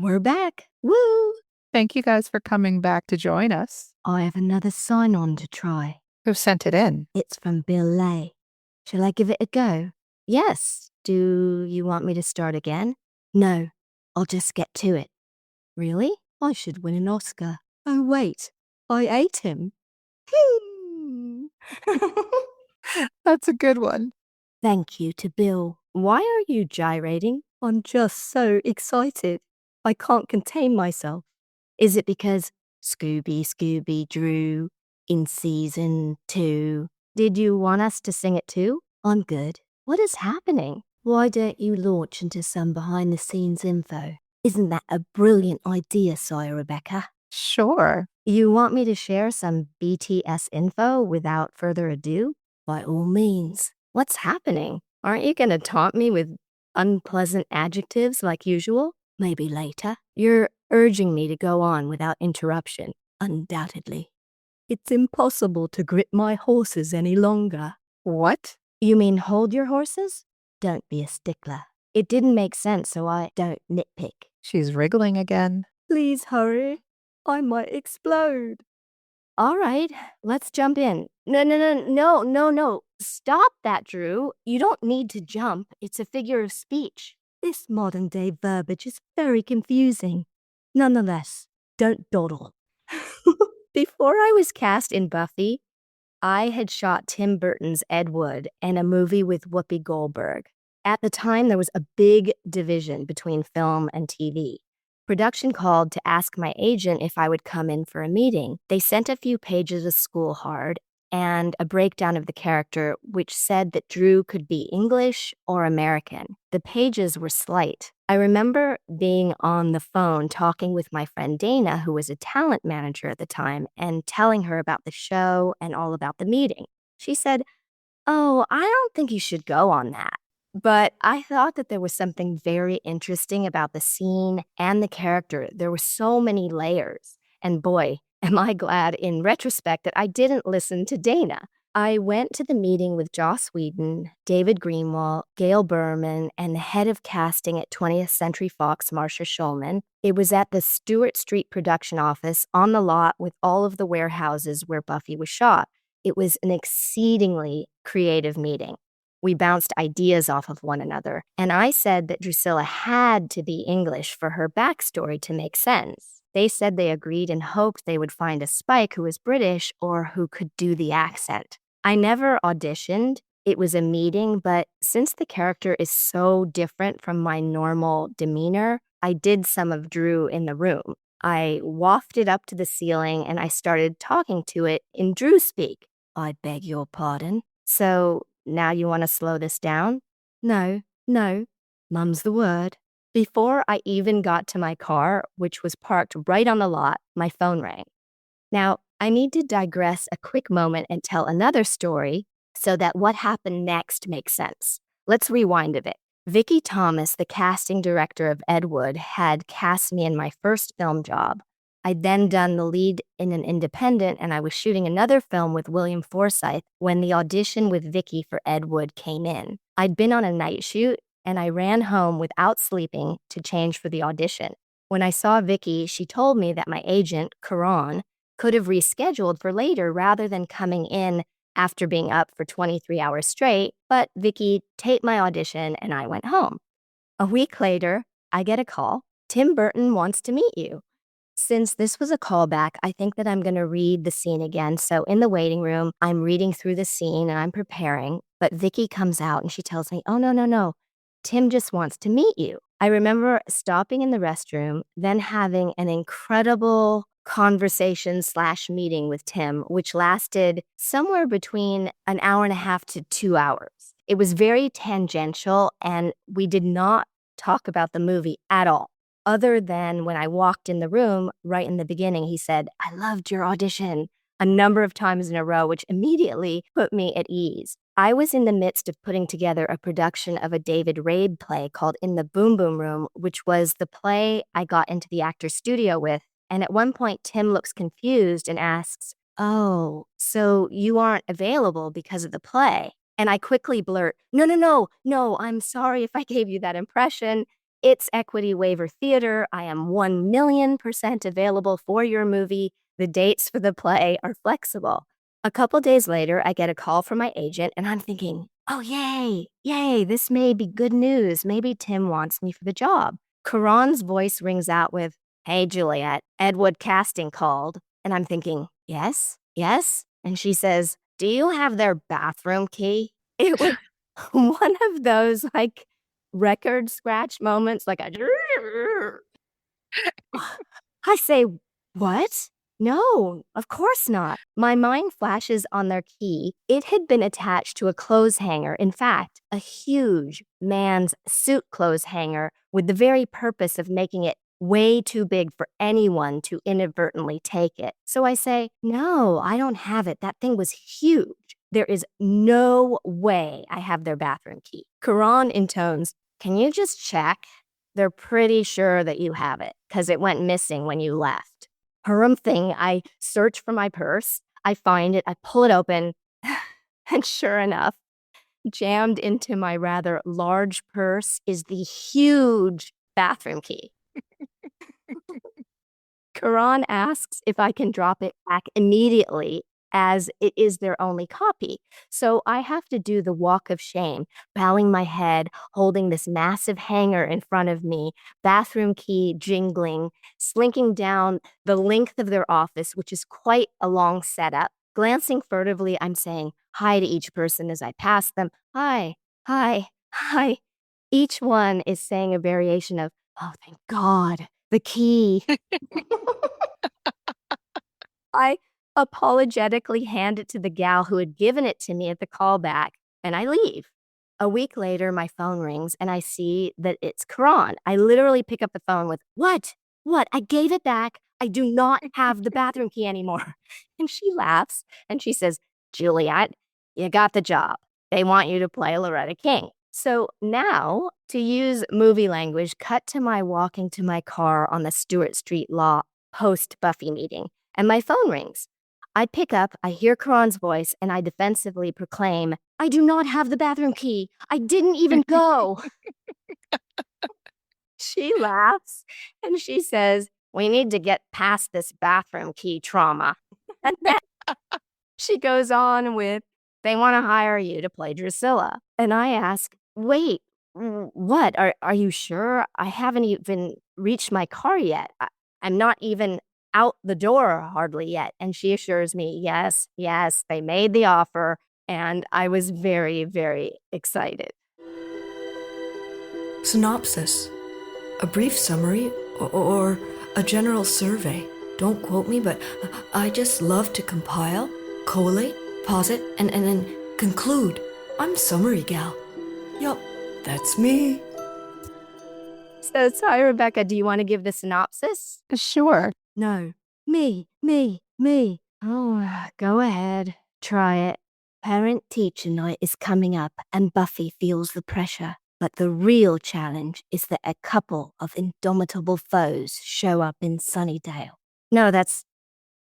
We're back. Woo! Thank you guys for coming back to join us. I have another sign-on to try. Who sent it in? It's from Bill Lay. Shall I give it a go? Yes. Do you want me to start again? No. I'll just get to it. Really? I should win an Oscar. Oh, wait. I ate him. That's a good one. Thank you to Bill. Why are you gyrating? I'm just so excited. I can't contain myself. Is it because Scooby Dru in season 2? Did you want us to sing it too? I'm good. What is happening? Why don't you launch into some behind-the-scenes info? Isn't that a brilliant idea, Sire Rebecca? Sure. You want me to share some BTS info without further ado? By all means. What's happening? Aren't you going to taunt me with unpleasant adjectives like usual? Maybe later. You're urging me to go on without interruption. Undoubtedly. It's impossible to grip my horses any longer. What? You mean hold your horses? Don't be a stickler. It didn't make sense, so I don't nitpick. She's wriggling again. Please hurry. I might explode. All right, let's jump in. No. Stop that, Dru. You don't need to jump. It's a figure of speech. This modern-day verbiage is very confusing. Nonetheless, don't dawdle. Before I was cast in Buffy, I had shot Tim Burton's Ed Wood and a movie with Whoopi Goldberg. At the time, there was a big division between film and TV. Production called to ask my agent if I would come in for a meeting. They sent a few pages of Schoolhard and a breakdown of the character, which said that Dru could be English or American. The pages were slight. I remember being on the phone talking with my friend Dana, who was a talent manager at the time, and telling her about the show and all about the meeting. She said, "Oh, I don't think you should go on that." But I thought that there was something very interesting about the scene and the character. There were so many layers. And boy, am I glad in retrospect that I didn't listen to Dana. I went to the meeting with Joss Whedon, David Greenwald, Gail Berman, and the head of casting at 20th Century Fox, Marcia Schulman. It was at the Stewart Street production office on the lot with all of the warehouses where Buffy was shot. It was an exceedingly creative meeting. We bounced ideas off of one another, and I said that Drusilla had to be English for her backstory to make sense. They said they agreed and hoped they would find a Spike who was British or who could do the accent. I never auditioned. It was a meeting, but since the character is so different from my normal demeanor, I did some of Dru in the room. I wafted up to the ceiling and I started talking to it in Dru speak. I beg your pardon. So now you want to slow this down? No. Mum's the word. Before I even got to my car, which was parked right on the lot, my phone rang. Now, I need to digress a quick moment and tell another story so that what happened next makes sense. Let's rewind a bit. Vicki Thomas, the casting director of Ed Wood, had cast me in my first film job. I'd then done the lead in an independent, and I was shooting another film with William Forsythe when the audition with Vicki for Ed Wood came in. I'd been on a night shoot, and I ran home without sleeping to change for the audition. When I saw Vicki, she told me that my agent, Karan, could have rescheduled for later rather than coming in after being up for 23 hours straight, but Vicki taped my audition and I went home. A week later, I get a call. Tim Burton wants to meet you. Since this was a callback, I think that I'm going to read the scene again. So in the waiting room, I'm reading through the scene and I'm preparing, but Vicki comes out and she tells me, "Oh, no. Tim just wants to meet you." I remember stopping in the restroom, then having an incredible conversation/meeting with Tim, which lasted somewhere between an hour and a half to 2 hours. It was very tangential, and we did not talk about the movie at all. Other than when I walked in the room right in the beginning, he said, "I loved your audition," a number of times in a row, which immediately put me at ease. I was in the midst of putting together a production of a David Rabe play called In the Boom Boom Room, which was the play I got into the actor's studio with. And at one point, Tim looks confused and asks, "Oh, so you aren't available because of the play?" And I quickly blurt, No, I'm sorry if I gave you that impression." It's Equity Waiver Theater. I am 1,000,000% available for your movie. The dates for the play are flexible. A couple days later, I get a call from my agent, and I'm thinking, oh, yay, this may be good news. Maybe Tim wants me for the job. Karan's voice rings out with, hey, Juliet, Ed Wood Casting called. And I'm thinking, yes? And she says, do you have their bathroom key? It was one of those, like, record scratch moments, like a I say, what? No, of course not. My mind flashes on their key. It had been attached to a clothes hanger. In fact, a huge man's suit clothes hanger with the very purpose of making it way too big for anyone to inadvertently take it. So I say, no, I don't have it. That thing was huge. There is no way I have their bathroom key. Karan intones, can you just check? They're pretty sure that you have it because it went missing when you left. Thing, I search for my purse. I find it. I pull it open. And sure enough, jammed into my rather large purse is the huge bathroom key. Karan asks if I can drop it back immediately as it is their only copy. So I have to do the walk of shame, bowing my head, holding this massive hanger in front of me, bathroom key jingling, slinking down the length of their office, which is quite a long setup. Glancing furtively, I'm saying hi to each person as I pass them. Hi. Each one is saying a variation of, oh, thank God, the key. I apologetically hand it to the gal who had given it to me at the callback, and I leave. A week later, my phone rings, and I see that it's Karan. I literally pick up the phone with, what? I gave it back. I do not have the bathroom key anymore. And she laughs, and she says, Juliet, you got the job. They want you to play Loretta King. So now, to use movie language, cut to my walking to my car on the Stewart Street Law post-Buffy meeting. And my phone rings. I pick up, I hear Karan's voice, and I defensively proclaim, I do not have the bathroom key. I didn't even go. She laughs, and she says, we need to get past this bathroom key trauma. And then she goes on with, they want to hire you to play Drusilla. And I ask, wait, what? Are you sure? I haven't even reached my car yet. I'm not even out the door hardly yet. And she assures me, yes, they made the offer. And I was very, very excited. Synopsis. A brief summary or a general survey. Don't quote me, but I just love to compile, collate, posit, and then conclude. I'm summary gal. Yup, that's me. So sorry, Rebecca, do you want to give the synopsis? Sure. No. Me. Oh, go ahead. Try it. Parent-teacher night is coming up and Buffy feels the pressure. But the real challenge is that a couple of indomitable foes show up in Sunnydale. No,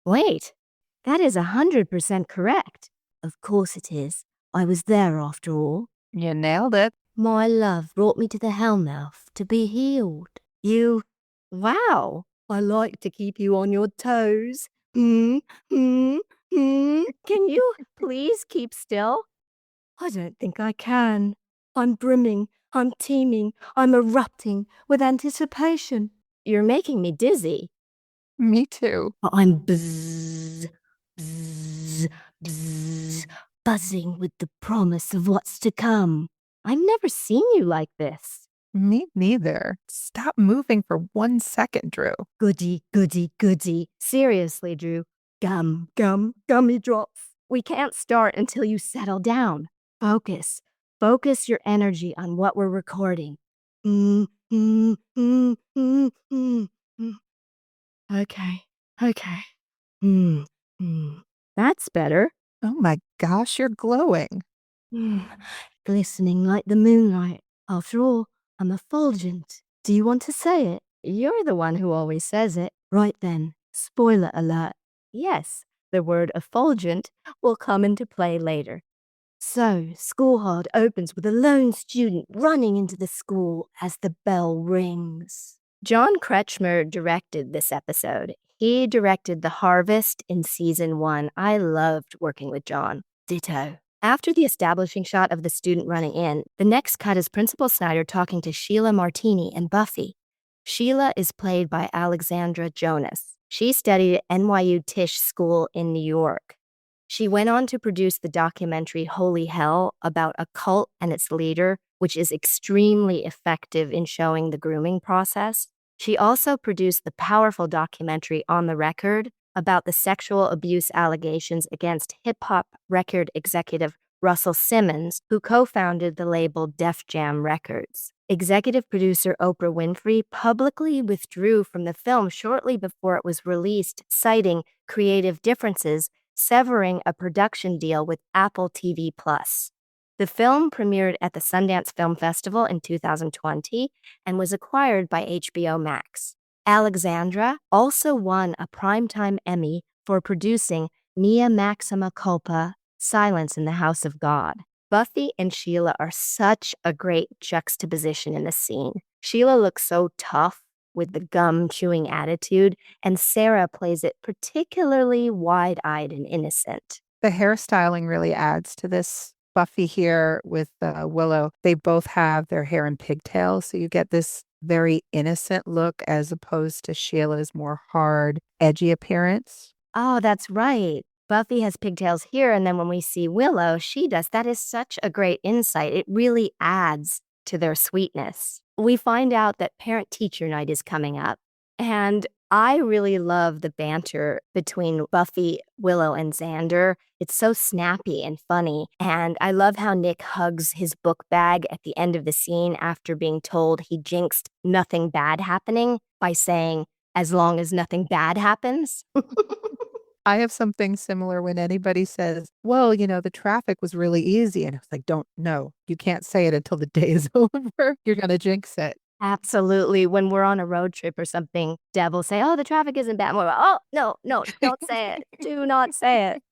wait, that is 100% correct. Of course it is. I was there after all. You nailed it. My love brought me to the Hellmouth to be healed. Wow, I like to keep you on your toes. Can you please keep still? I don't think I can. I'm brimming, I'm teeming, I'm erupting with anticipation. You're making me dizzy. Me too. I'm buzzing with the promise of what's to come. I've never seen you like this. Me neither. Stop moving for 1 second, Drew. Goody. Seriously, Drew. Gummy drops. We can't start until you settle down. Focus your energy on what we're recording. Okay. That's better. Oh my gosh, you're glowing. Glistening like the moonlight. After all, I'm effulgent. Do you want to say it? You're the one who always says it. Right then, spoiler alert. Yes, the word effulgent will come into play later. So, Schoolhard opens with a lone student running into the school as the bell rings. John Kretschmer directed this episode. He directed The Harvest in season 1. I loved working with John. Ditto. After the establishing shot of the student running in, the next cut is Principal Snyder talking to Sheila Martini and Buffy. Sheila is played by Alexandra Jonas. She studied at NYU Tisch School in New York. She went on to produce the documentary Holy Hell about a cult and its leader, which is extremely effective in showing the grooming process. She also produced the powerful documentary On the Record about the sexual abuse allegations against hip-hop record executive Russell Simmons, who co-founded the label Def Jam Records. Executive producer Oprah Winfrey publicly withdrew from the film shortly before it was released, citing creative differences, severing a production deal with Apple TV+. The film premiered at the Sundance Film Festival in 2020 and was acquired by HBO Max. Alexandra also won a Primetime Emmy for producing Mea Maxima Culpa, Silence in the House of God. Buffy and Sheila are such a great juxtaposition in the scene. Sheila looks so tough with the gum-chewing attitude, and Sarah plays it particularly wide-eyed and innocent. The hairstyling really adds to this. Buffy here with Willow, they both have their hair in pigtails, so you get this very innocent look as opposed to Sheila's more hard, edgy appearance. Oh, that's right. Buffy has pigtails here, and then when we see Willow, she does. That is such a great insight. It really adds to their sweetness. We find out that parent-teacher night is coming up, and I really love the banter between Buffy, Willow, and Xander. It's so snappy and funny, and I love how Nick hugs his book bag at the end of the scene after being told he jinxed nothing bad happening by saying, as long as nothing bad happens. I have something similar when anybody says, well, the traffic was really easy. And it's like, you can't say it until the day is over. You're going to jinx it. Absolutely. When we're on a road trip or something, Deb will say, oh, the traffic isn't bad. We're like, oh, no, don't say it. Do not say it.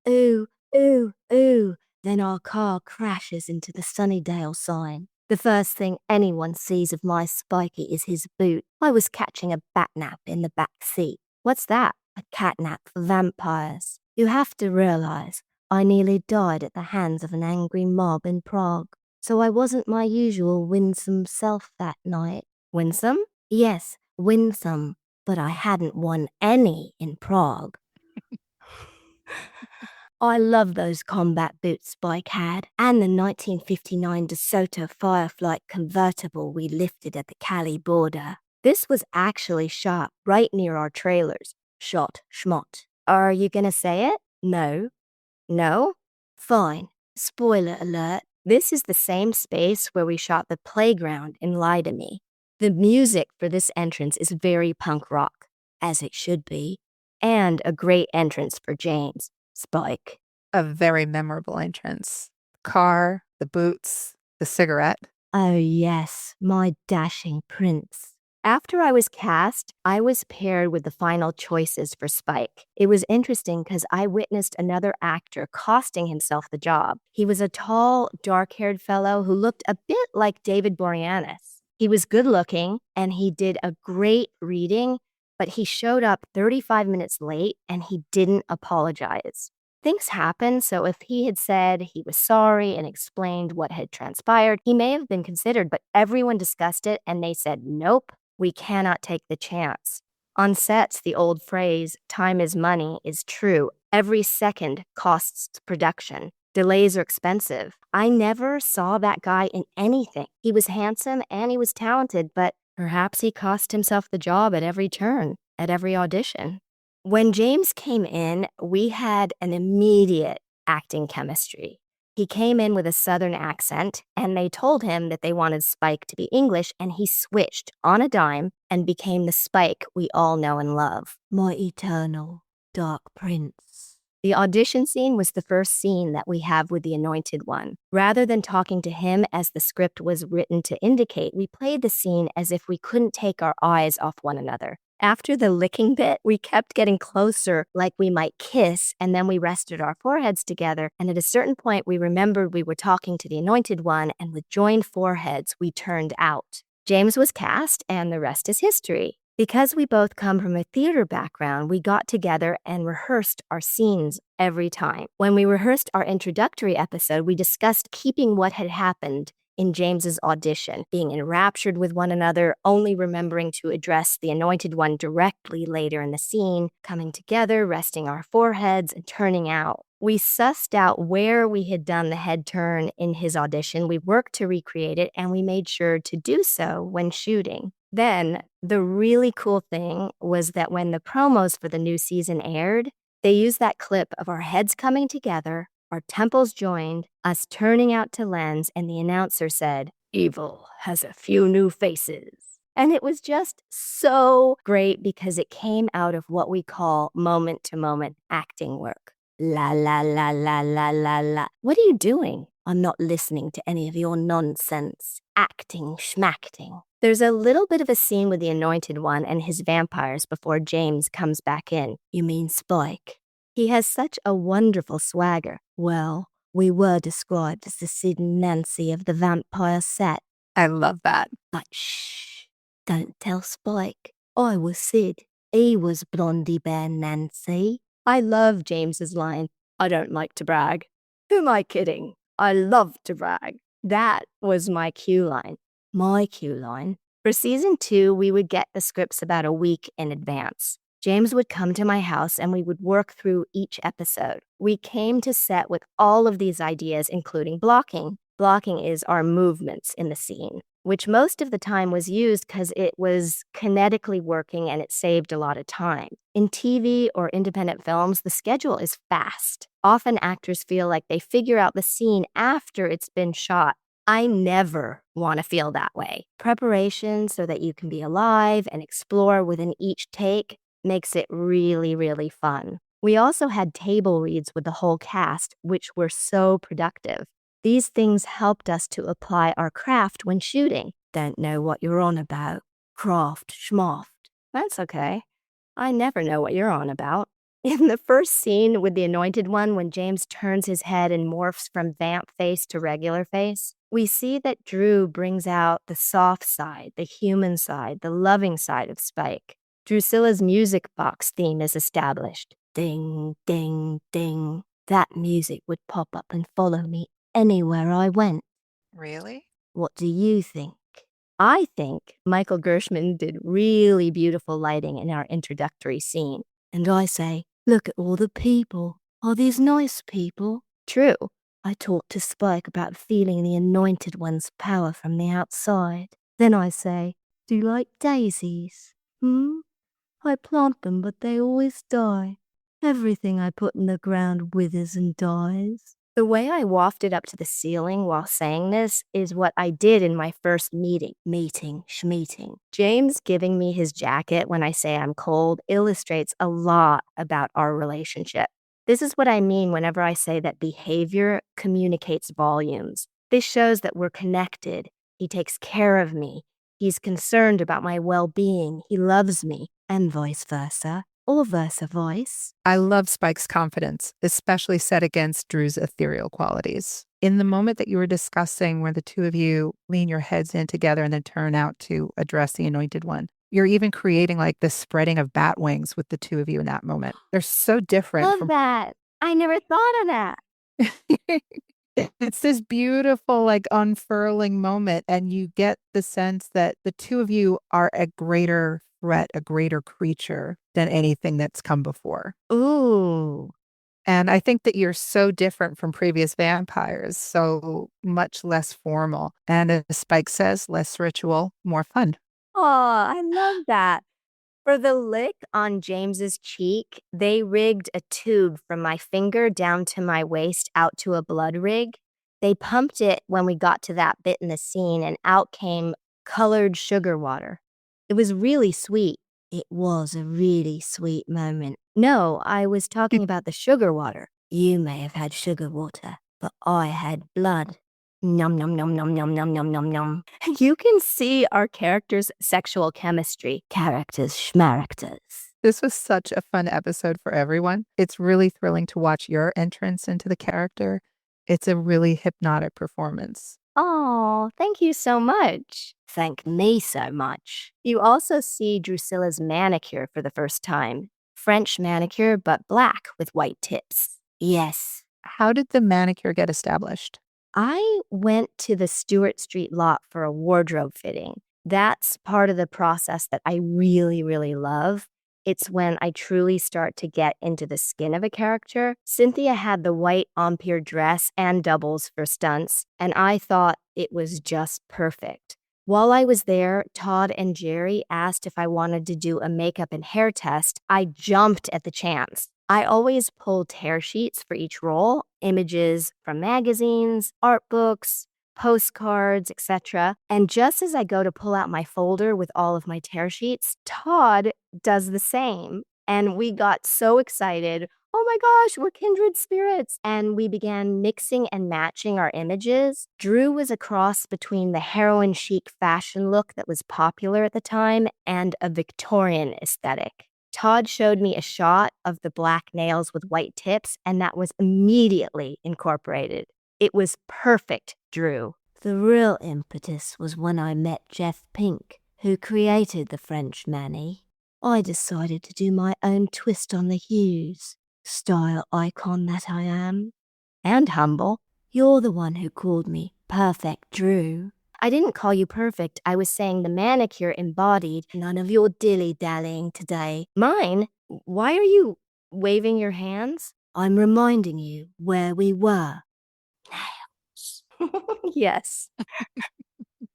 Ooh, ooh, ooh. Then our car crashes into the Sunnydale sign. The first thing anyone sees of my Spiky is his boot. I was catching a bat nap in the back seat. What's that? A catnap for vampires. You have to realize I nearly died at the hands of an angry mob in Prague. So I wasn't my usual winsome self that night. Winsome? Yes, winsome. But I hadn't won any in Prague. I love those combat boots Spike had, and the 1959 DeSoto Firefly convertible we lifted at the Cali border. This was actually shot right near our trailers. Shot, schmott. Are you gonna say it? No. No? Fine. Spoiler alert. This is the same space where we shot the playground in Lie to Me. The music for this entrance is very punk rock, as it should be, and a great entrance for James, Spike. A very memorable entrance. Car, the boots, the cigarette. Oh yes, my dashing prince. After I was cast, I was paired with the final choices for Spike. It was interesting because I witnessed another actor costing himself the job. He was a tall, dark-haired fellow who looked a bit like David Boreanaz. He was good-looking, and he did a great reading, but he showed up 35 minutes late, and he didn't apologize. Things happen, so if he had said he was sorry and explained what had transpired, he may have been considered, but everyone discussed it, and they said, nope. We cannot take the chance. On sets, the old phrase, time is money, is true. Every second costs production. Delays are expensive. I never saw that guy in anything. He was handsome and he was talented, but perhaps he cost himself the job at every turn, at every audition. When James came in, we had an immediate acting chemistry. He came in with a Southern accent, and they told him that they wanted Spike to be English, and he switched on a dime and became the Spike we all know and love. My eternal dark prince. The audition scene was the first scene that we have with the Anointed One. Rather than talking to him as the script was written to indicate, we played the scene as if we couldn't take our eyes off one another. After the licking bit, we kept getting closer, like we might kiss, and then we rested our foreheads together, and at a certain point we remembered we were talking to the Anointed One, and with joined foreheads, we turned out. James was cast, and the rest is history. Because we both come from a theater background, we got together and rehearsed our scenes every time. When we rehearsed our introductory episode, we discussed keeping what had happened in James's audition, being enraptured with one another, only remembering to address the Anointed One directly later in the scene, coming together, resting our foreheads, and turning out. We sussed out where we had done the head turn in his audition, we worked to recreate it, and we made sure to do so when shooting. Then, the really cool thing was that when the promos for the new season aired, they used that clip of our heads coming together, our temples joined, us turning out to lens, and the announcer said, "Evil has a few new faces." And it was just so great because it came out of what we call moment-to-moment acting work. La la la la la la la. What are you doing? I'm not listening to any of your nonsense. Acting schmacting. There's a little bit of a scene with the Anointed One and his vampires before James comes back in. You mean Spike? He has such a wonderful swagger. Well, we were described as the Sid and Nancy of the vampire set. I love that. But shh, don't tell Spike. I was Sid. He was Blondie Bear Nancy. I love James's line, "I don't like to brag." Who am I kidding? I love to brag. That was my cue line. My cue line. For season 2, we would get the scripts about a week in advance. James would come to my house and we would work through each episode. We came to set with all of these ideas, including blocking. Blocking is our movements in the scene, which most of the time was used because it was kinetically working and it saved a lot of time. In TV or independent films, the schedule is fast. Often actors feel like they figure out the scene after it's been shot. I never want to feel that way. Preparation so that you can be alive and explore within each take makes it really, really fun. We also had table reads with the whole cast, which were so productive. These things helped us to apply our craft when shooting. Don't know what you're on about. Craft, schmoft. That's okay. I never know what you're on about. In the first scene with the Anointed One, when James turns his head and morphs from vamp face to regular face, we see that Drew brings out the soft side, the human side, the loving side of Spike. Drusilla's music box theme is established. Ding, ding, ding. That music would pop up and follow me anywhere I went. Really? What do you think? I think Michael Gershman did really beautiful lighting in our introductory scene. And I say, look at all the people. Are these nice people? True. I talked to Spike about feeling the Anointed One's power from the outside. Then I say, do you like daisies? I plant them, but they always die. Everything I put in the ground withers and dies. The way I wafted up to the ceiling while saying this is what I did in my first meeting. Schmeeting. James giving me his jacket when I say I'm cold illustrates a lot about our relationship. This is what I mean whenever I say that behavior communicates volumes. This shows that we're connected. He takes care of me. He's concerned about my well-being. He loves me. And vice versa. Or versa voice. I love Spike's confidence, especially set against Drew's ethereal qualities. In the moment that you were discussing where the two of you lean your heads in together and then turn out to address the Anointed One, you're even creating like this spreading of bat wings with the two of you in that moment. They're so different. Love that. I never thought of that. It's this beautiful, like, unfurling moment, and you get the sense that the two of you are a greater threat, a greater creature than anything that's come before. Ooh. And I think that you're so different from previous vampires, so much less formal. And as Spike says, less ritual, more fun. Oh, I love that. For the lick on James's cheek, they rigged a tube from my finger down to my waist out to a blood rig. They pumped it when we got to that bit in the scene, and out came colored sugar water. It was really sweet. It was a really sweet moment. No, I was talking about the sugar water. You may have had sugar water, but I had blood. Num num num num num num num num num. You can see our characters' sexual chemistry. Characters schmaracters. This was such a fun episode for everyone. It's really thrilling to watch your entrance into the character. It's a really hypnotic performance. Oh, thank you so much. Thank me so much. You also see Drusilla's manicure for the first time. French manicure, but black with white tips. Yes. How did the manicure get established? I went to the Stewart Street lot for a wardrobe fitting. That's part of the process that I really, really love. It's when I truly start to get into the skin of a character. Cynthia had the white Empire dress and doubles for stunts, and I thought it was just perfect. While I was there, Todd and Jerry asked if I wanted to do a makeup and hair test. I jumped at the chance. I always pull tear sheets for each role, images from magazines, art books, postcards, etc. And just as I go to pull out my folder with all of my tear sheets, Todd does the same. And we got so excited. Oh my gosh, we're kindred spirits. And we began mixing and matching our images. Drew was a cross between the heroin chic fashion look that was popular at the time and a Victorian aesthetic. Todd showed me a shot of the black nails with white tips, and that was immediately incorporated. It was perfect, Drew. The real impetus was when I met Jeff Pink, who created the French Manny. I decided to do my own twist on the hues. Style icon that I am. And humble. You're the one who called me Perfect Drew. I didn't call you perfect. I was saying the manicure embodied none of your dilly-dallying today. Mine? Why are you waving your hands? I'm reminding you where we were. Nails. Yes.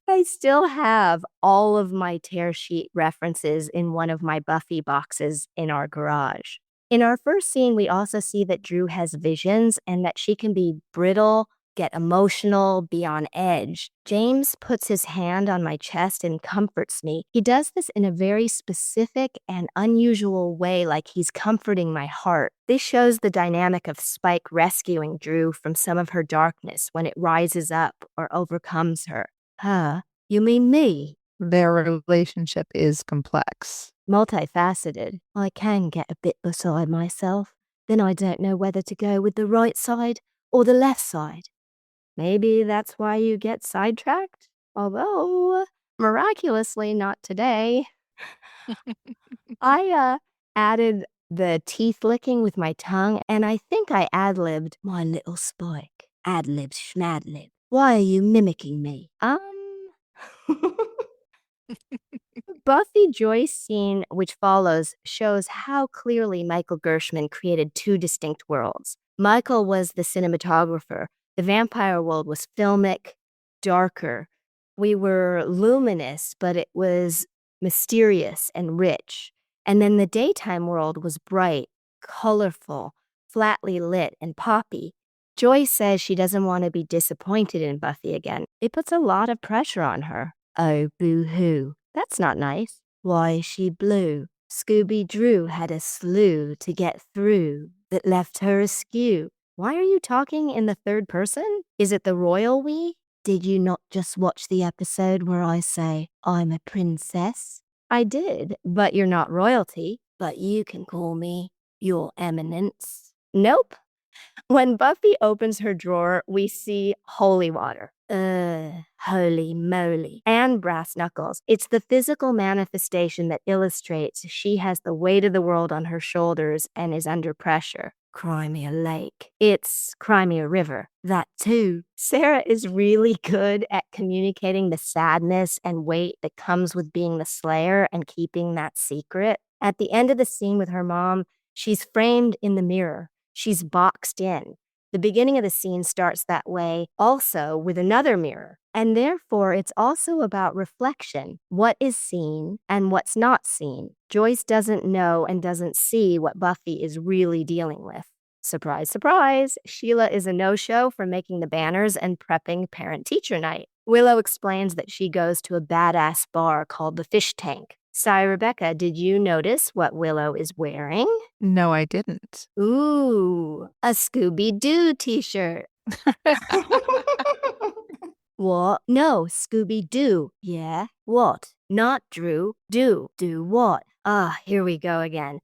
I still have all of my tear sheet references in one of my Buffy boxes in our garage. In our first scene, we also see that Drew has visions and that she can be brittle, get emotional, be on edge. James puts his hand on my chest and comforts me. He does this in a very specific and unusual way, like he's comforting my heart. This shows the dynamic of Spike rescuing Drew from some of her darkness when it rises up or overcomes her. Her? You mean me? Their relationship is complex. Multifaceted. I can get a bit beside myself. Then I don't know whether to go with the right side or the left side. Maybe that's why you get sidetracked? Although, miraculously not today. I added the teeth licking with my tongue, and I think I ad-libbed my little Spike. Ad-lib schmad-lib. Why are you mimicking me? Buffy Joyce scene, which follows, shows how clearly Michael Gershman created two distinct worlds. Michael was the cinematographer. The vampire world was filmic, darker. We were luminous, but it was mysterious and rich. And then the daytime world was bright, colorful, flatly lit, and poppy. Joyce says she doesn't want to be disappointed in Buffy again. It puts a lot of pressure on her. Oh, boo-hoo. That's not nice. Why is she blue? Scooby Dru had a slew to get through that left her askew. Why are you talking in the third person? Is it the royal we? Did you not just watch the episode where I say, I'm a princess? I did, but you're not royalty. But you can call me your eminence. Nope. When Buffy opens her drawer, we see holy water. Holy moly. And brass knuckles. It's the physical manifestation that illustrates she has the weight of the world on her shoulders and is under pressure. Crimea Lake. It's Crimea River. That too. Sarah is really good at communicating the sadness and weight that comes with being the Slayer and keeping that secret. At the end of the scene with her mom, she's framed in the mirror. She's boxed in. The beginning of the scene starts that way also with another mirror. And therefore, it's also about reflection. What is seen and what's not seen. Joyce doesn't know and doesn't see what Buffy is really dealing with. Surprise, surprise. Sheila is a no-show for making the banners and prepping parent-teacher night. Willow explains that she goes to a badass bar called the Fish Tank. Sorry, Rebecca, did you notice what Willow is wearing? No, I didn't. Ooh, a Scooby Dru t-shirt. What? No, Scooby Dru. Yeah? What? Not Drew. Do. Do what? Here we go again.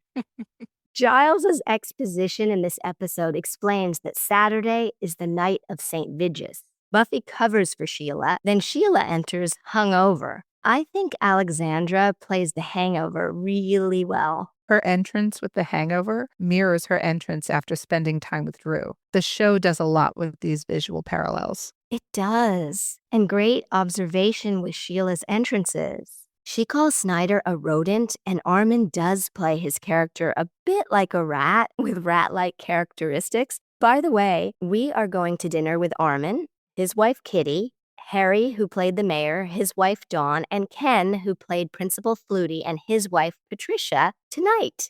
Giles's exposition in this episode explains that Saturday is the night of St. Vitus. Buffy covers for Sheila, then Sheila enters hungover. I think Alexandra plays the hangover really well. Her entrance with the hangover mirrors her entrance after spending time with Drew. The show does a lot with these visual parallels. It does. And great observation with Sheila's entrances. She calls Snyder a rodent, and Armin does play his character a bit like a rat with rat-like characteristics. By the way, we are going to dinner with Armin, his wife Kitty, Harry, who played the mayor, his wife Dawn, and Ken, who played Principal Flutie, and his wife Patricia, tonight.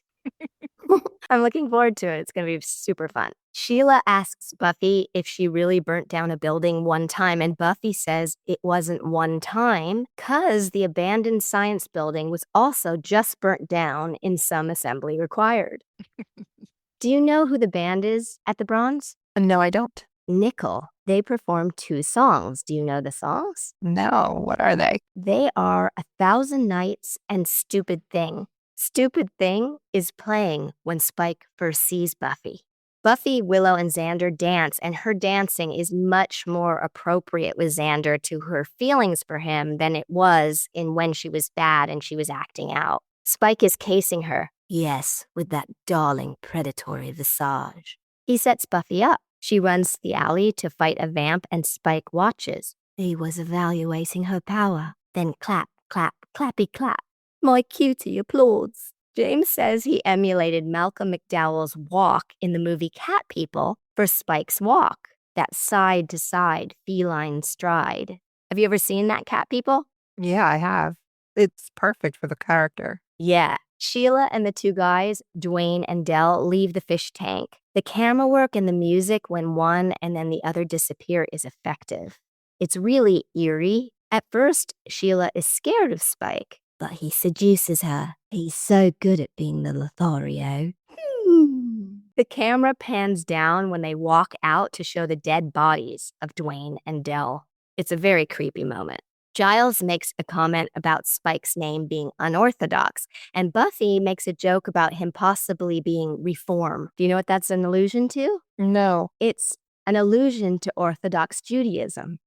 I'm looking forward to it. It's going to be super fun. Sheila asks Buffy if she really burnt down a building one time, and Buffy says it wasn't one time because the abandoned science building was also just burnt down in some assembly required. Do you know who the band is at the Bronze? No, I don't. Nickel. They perform 2 songs. Do you know the songs? No, what are they? They are 1,000 Nights and Stupid Thing. Stupid Thing is playing when Spike first sees Buffy. Buffy, Willow, and Xander dance, and her dancing is much more appropriate with Xander to her feelings for him than it was in when she was bad and she was acting out. Spike is casing her. Yes, with that darling predatory visage. He sets Buffy up. She runs the alley to fight a vamp, and Spike watches. He was evaluating her power. Then clap, clap, clappy clap. My cutie applauds. James says he emulated Malcolm McDowell's walk in the movie Cat People for Spike's walk, that side-to-side feline stride. Have you ever seen that, Cat People? Yeah, I have. It's perfect for the character. Yeah. Sheila and the 2 guys, Dwayne and Del, leave the fish tank. The camera work and the music when one and then the other disappear is effective. It's really eerie. At first, Sheila is scared of Spike, but he seduces her. He's so good at being the Lothario. The camera pans down when they walk out to show the dead bodies of Dwayne and Del. It's a very creepy moment. Giles makes a comment about Spike's name being unorthodox, and Buffy makes a joke about him possibly being reform. Do you know what that's an allusion to? No. It's an allusion to Orthodox Judaism.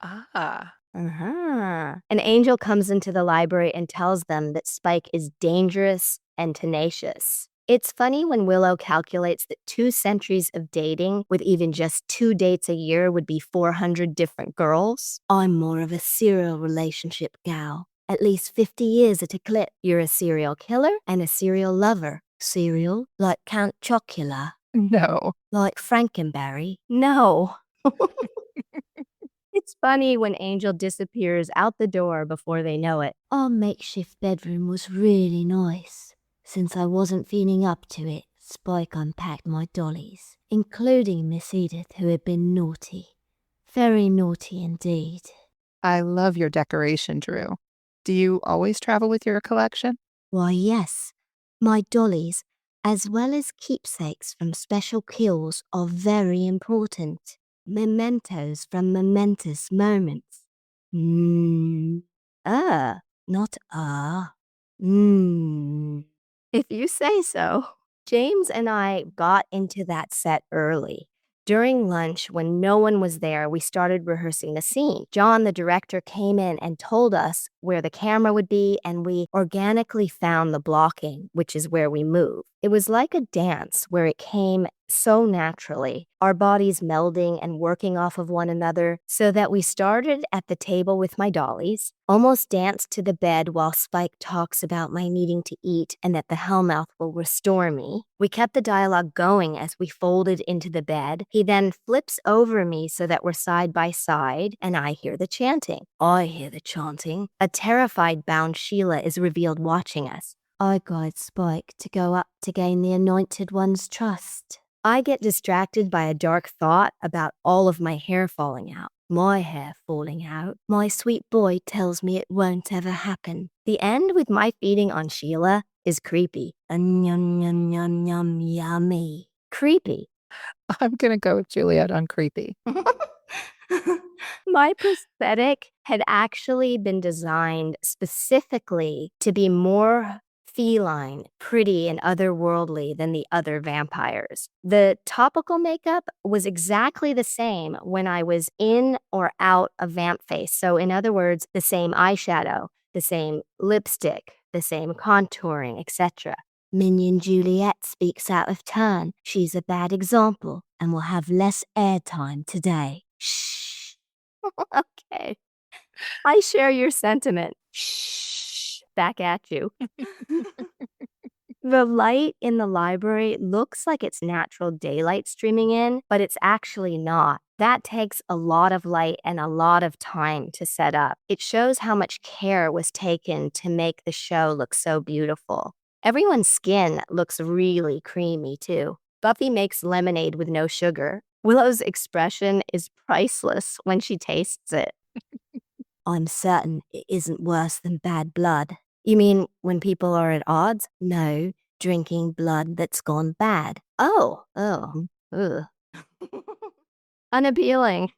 Ah. An angel comes into the library and tells them that Spike is dangerous and tenacious. It's funny when Willow calculates that 2 centuries of dating with even just 2 dates a year would be 400 different girls. I'm more of a serial relationship gal. At least 50 years at a clip. You're a serial killer and a serial lover. Serial? Like Count Chocula? No. Like Frankenberry? No. It's funny when Angel disappears out the door before they know it. Our makeshift bedroom was really nice. Since I wasn't feeling up to it, Spike unpacked my dollies, including Miss Edith, who had been naughty. Very naughty indeed. I love your decoration, Drew. Do you always travel with your collection? Why, yes. My dollies, as well as keepsakes from special kills, are very important. Mementos from momentous moments. Not If you say so. James and I got into that set early. During lunch, when no one was there, we started rehearsing the scene. John, the director, came in and told us where the camera would be, and we organically found the blocking, which is where we move. It was like a dance where it came so naturally, our bodies melding and working off of one another, so that we started at the table with my dollies, almost danced to the bed while Spike talks about my needing to eat and that the Hellmouth will restore me. We kept the dialogue going as we folded into the bed. He then flips over me so that we're side by side, and I hear the chanting. I hear the chanting. A terrified bound Sheila is revealed watching us. I guide Spike to go up to gain the Anointed One's trust. I get distracted by a dark thought about all of my hair falling out. My hair falling out. My sweet boy tells me it won't ever happen. The end with my feeding on Sheila is creepy. Yum, yum, yum, yum, yummy. Creepy. I'm going to go with Juliet on creepy. My prosthetic had actually been designed specifically to be more feline, pretty, and otherworldly than the other vampires. The topical makeup was exactly the same when I was in or out of vamp face. So, in other words, the same eyeshadow, the same lipstick, the same contouring, etc. Minion Juliet speaks out of turn. She's a bad example and will have less airtime today. Shh. Okay. I share your sentiment. Shh. Back at you. The light in the library looks like it's natural daylight streaming in, but it's actually not. That takes a lot of light and a lot of time to set up. It shows how much care was taken to make the show look so beautiful. Everyone's skin looks really creamy, too. Buffy makes lemonade with no sugar. Willow's expression is priceless when she tastes it. I'm certain it isn't worse than bad blood. You mean when people are at odds? No, drinking blood that's gone bad. Oh, ugh. Unappealing.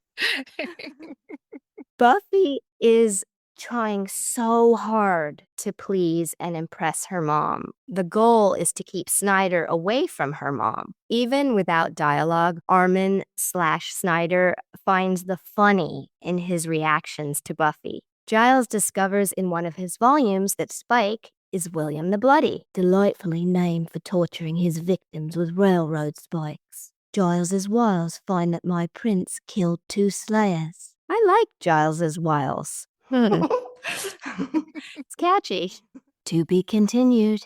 Buffy is trying so hard to please and impress her mom. The goal is to keep Snyder away from her mom. Even without dialogue, Armin/Snyder finds the funny in his reactions to Buffy. Giles discovers in one of his volumes that Spike is William the Bloody, delightfully named for torturing his victims with railroad spikes. Giles's wiles find that my prince killed 2 slayers. I like Giles's wiles. It's catchy. To be continued.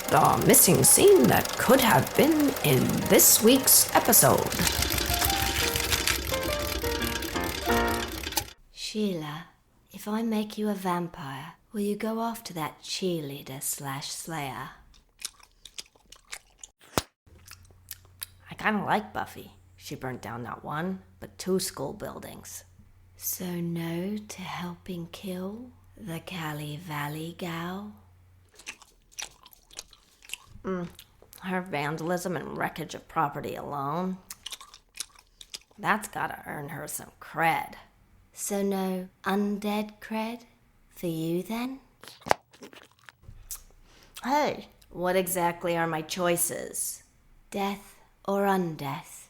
The missing scene that could have been in this week's episode. Sheila, if I make you a vampire, will you go after that cheerleader/slayer? I kind of like Buffy. She burnt down not 1, but 2 school buildings. So no to helping kill the Cali Valley gal? Her vandalism and wreckage of property alone, that's gotta earn her some cred. So no undead cred for you then? Hey, what exactly are my choices? Death or undeath?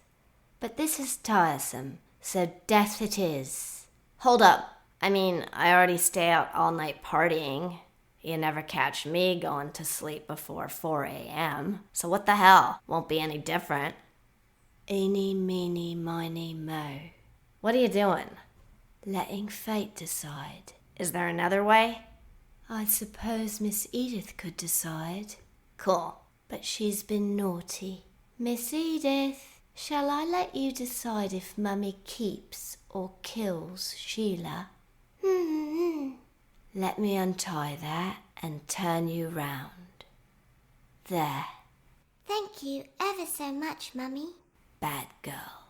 But this is tiresome, so death it is. Hold up. I mean, I already stay out all night partying. You never catch me going to sleep before 4 a.m. So what the hell? Won't be any different. Eeny, meeny, miny, mo. What are you doing? Letting fate decide. Is there another way? I suppose Miss Edith could decide. Cool. But she's been naughty. Miss Edith, shall I let you decide if Mummy keeps or kills Sheila? Let me untie that and turn you round. There. Thank you ever so much, Mummy. Bad girl.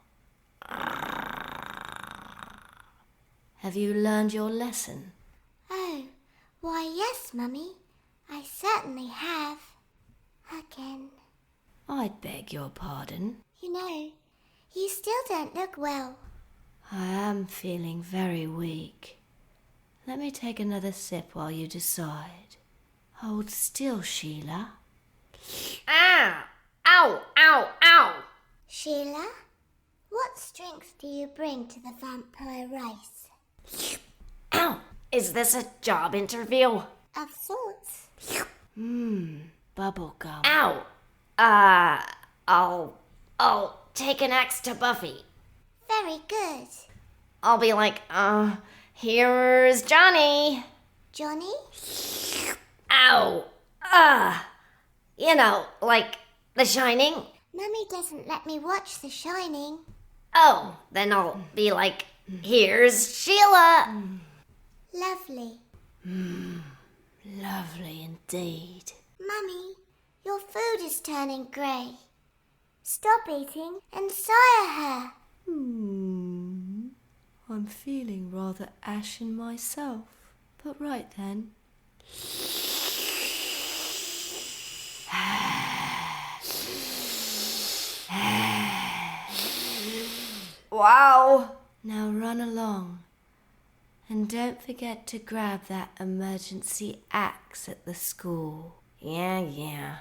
Have you learned your lesson? Oh, why yes, Mummy. I certainly have. Again. I beg your pardon. You know, you still don't look well. I am feeling very weak. Let me take another sip while you decide. Hold still, Sheila. Ah! Ow! Ow! Ow! Sheila, what strength do you bring to the vampire race? Ow! Is this a job interview? Of sorts. Bubblegum. Ow! I'll take an axe to Buffy. Very good. I'll be like, here's Johnny. Johnny? Ow! You know, like The Shining. Mummy doesn't let me watch The Shining. Oh, then I'll be like, here's Sheila. Lovely. Lovely indeed. Mummy, your food is turning grey. Stop eating and sire her. I'm feeling rather ashen myself. But right then. Wow. Now run along. And don't forget to grab that emergency axe at the school. Yeah.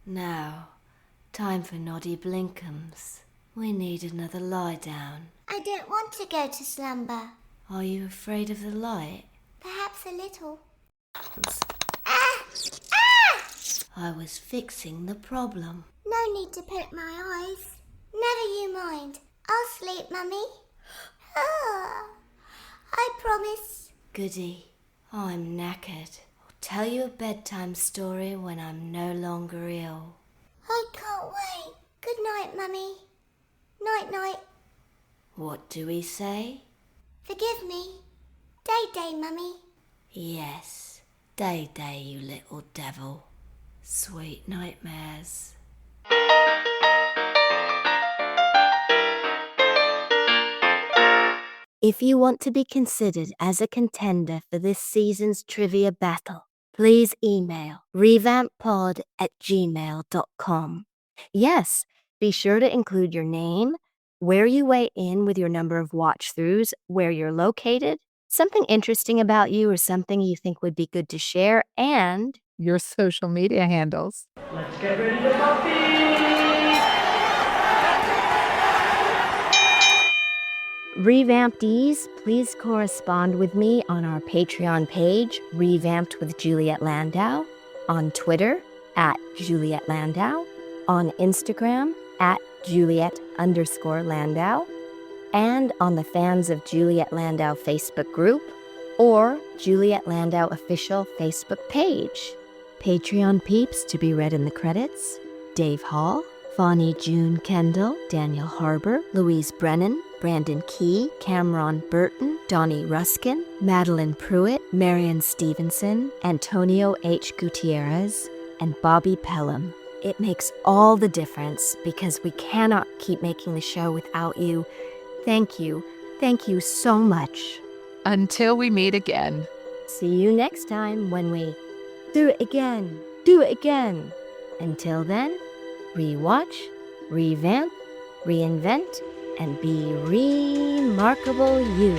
Now, time for Noddy Blinkums. We need another lie down. I don't want to go to slumber. Are you afraid of the light? Perhaps a little. Ah! I was fixing the problem. No need to poke my eyes. Never you mind. I'll sleep, Mummy. I promise. Goody. I'm knackered. I'll tell you a bedtime story when I'm no longer ill. I can't wait. Good night, Mummy. Night-night. What do we say? Forgive me. Day-day, Mummy. Yes. Day-day, you little devil. Sweet nightmares. If you want to be considered as a contender for this season's trivia battle, please email revampedpod@gmail.com. Yes, be sure to include your name, where you weigh in with your number of watch-throughs, where you're located, something interesting about you or something you think would be good to share, and Your social media handles. Let's get ready to Buffy! Revamptees, please correspond with me on our Patreon page, Revamped with Juliet Landau, on Twitter, @JulietLandau, on Instagram, @Juliet_Landau, and on the Fans of Juliet Landau Facebook group, or Juliet Landau official Facebook page. Patreon peeps to be read in the credits: Dave Hall, Fonnie June Kendall, Daniel Harbour, Louise Brennan, Brandon Key, Cameron Burton, Donnie Ruskin, Madeline Pruitt, Marion Stevenson, Antonio H. Gutierrez, and Bobby Pelham. It makes all the difference because we cannot keep making the show without you. Thank you. Thank you so much. Until we meet again. See you next time when we do it again. Do it again. Until then, rewatch, revamp, reinvent, and be remarkable you.